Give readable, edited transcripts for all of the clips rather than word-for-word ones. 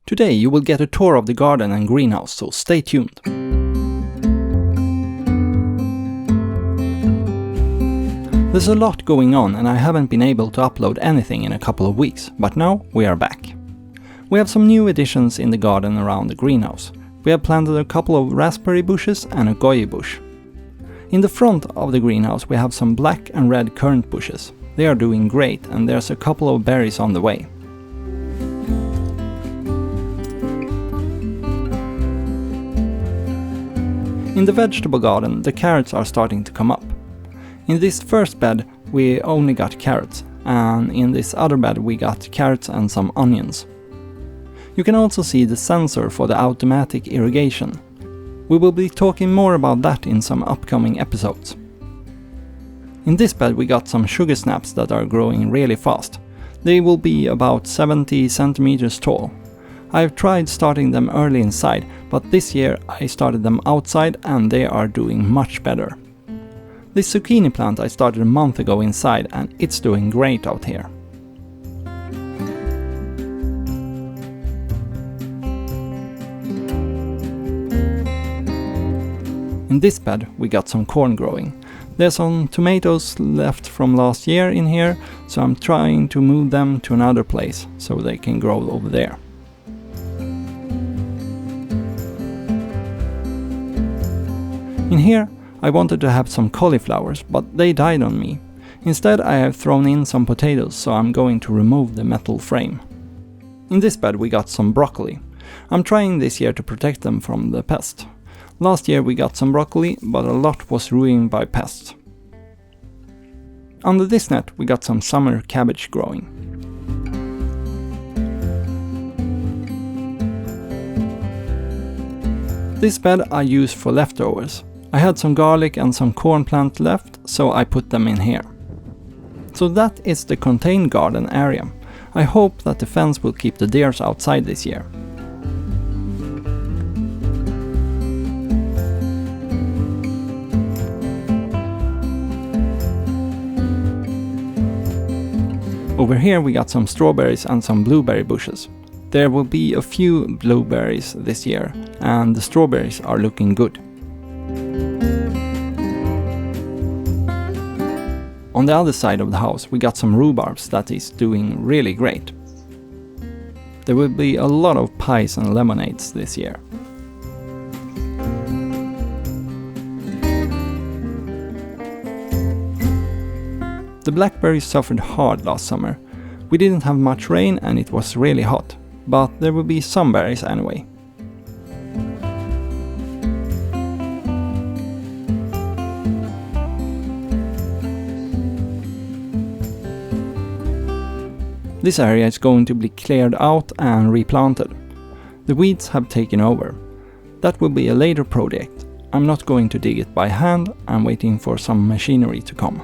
Today you will get a tour of the garden and greenhouse, so stay tuned. There's a lot going on and I haven't been able to upload anything in a couple of weeks, but now we are back. We have some new additions in the garden around the greenhouse. We have planted a couple of raspberry bushes and a goji bush. In the front of the greenhouse we have some black and red currant bushes. They are doing great and there's a couple of berries on the way. In the vegetable garden the carrots are starting to come up. In this first bed we only got carrots, and in this other bed we got carrots and some onions. You can also see the sensor for the automatic irrigation. We will be talking more about that in some upcoming episodes. In this bed we got some sugar snaps that are growing really fast. They will be about 70 centimeters tall. I've tried starting them early inside, but this year I started them outside and they are doing much better. This zucchini plant I started a month ago inside and it's doing great out here. In this bed we got some corn growing. There's some tomatoes left from last year in here, so I'm trying to move them to another place so they can grow over there. In here I wanted to have some cauliflowers, but they died on me. Instead I have thrown in some potatoes, so I'm going to remove the metal frame. In this bed we got some broccoli. I'm trying this year to protect them from the pest. Last year we got some broccoli, but a lot was ruined by pests. Under this net we got some summer cabbage growing. This bed I use for leftovers. I had some garlic and some corn plant left, so I put them in here. So that is the contained garden area. I hope that the fence will keep the deers outside this year. Over here we got some strawberries and some blueberry bushes. There will be a few blueberries this year, and the strawberries are looking good. On the other side of the house we got some rhubarbs that is doing really great. There will be a lot of pies and lemonades this year. The blackberries suffered hard last summer. We didn't have much rain and it was really hot, but there will be some berries anyway. This area is going to be cleared out and replanted. The weeds have taken over. That will be a later project. I'm not going to dig it by hand, I'm waiting for some machinery to come.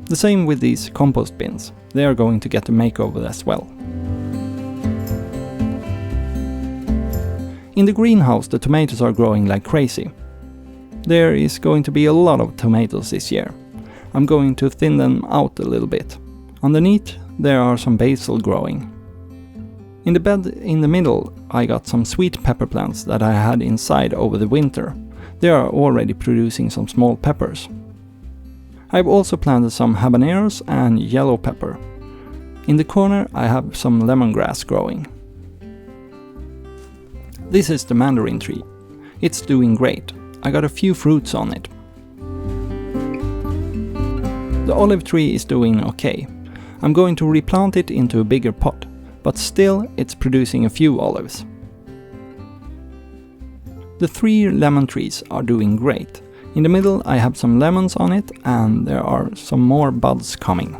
The same with these compost bins, they are going to get a makeover as well. In the greenhouse the tomatoes are growing like crazy. There is going to be a lot of tomatoes this year. I'm going to thin them out a little bit. Underneath there are some basil growing. In the bed in the middle I got some sweet pepper plants that I had inside over the winter. They are already producing some small peppers. I've also planted some habaneros and yellow pepper. In the corner I have some lemongrass growing. This is the mandarin tree. It's doing great. I got a few fruits on it. The olive tree is doing okay. I'm going to replant it into a bigger pot, but still it's producing a few olives. The 3 lemon trees are doing great. In the middle I have some lemons on it and there are some more buds coming.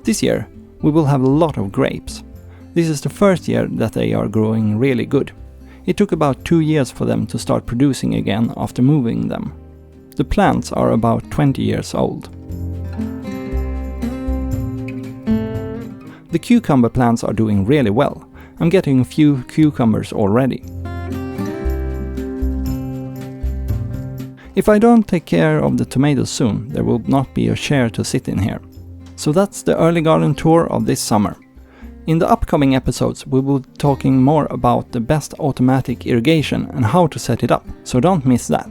This year we will have a lot of grapes. This is the first year that they are growing really good. It took about 2 years for them to start producing again after moving them. The plants are about 20 years old. The cucumber plants are doing really well. I'm getting a few cucumbers already. If I don't take care of the tomatoes soon, there will not be a chair to sit in here. So that's the early garden tour of this summer. In the upcoming episodes we will be talking more about the best automatic irrigation and how to set it up, so don't miss that.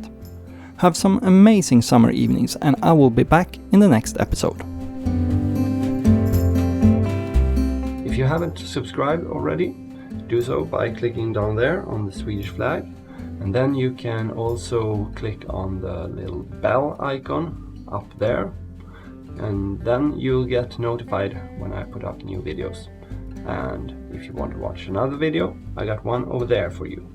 Have some amazing summer evenings, and I will be back in the next episode. If you haven't subscribed already, do so by clicking down there on the Swedish flag, and then you can also click on the little bell icon up there, and then you'll get notified when I put up new videos. And if you want to watch another video, I got one over there for you.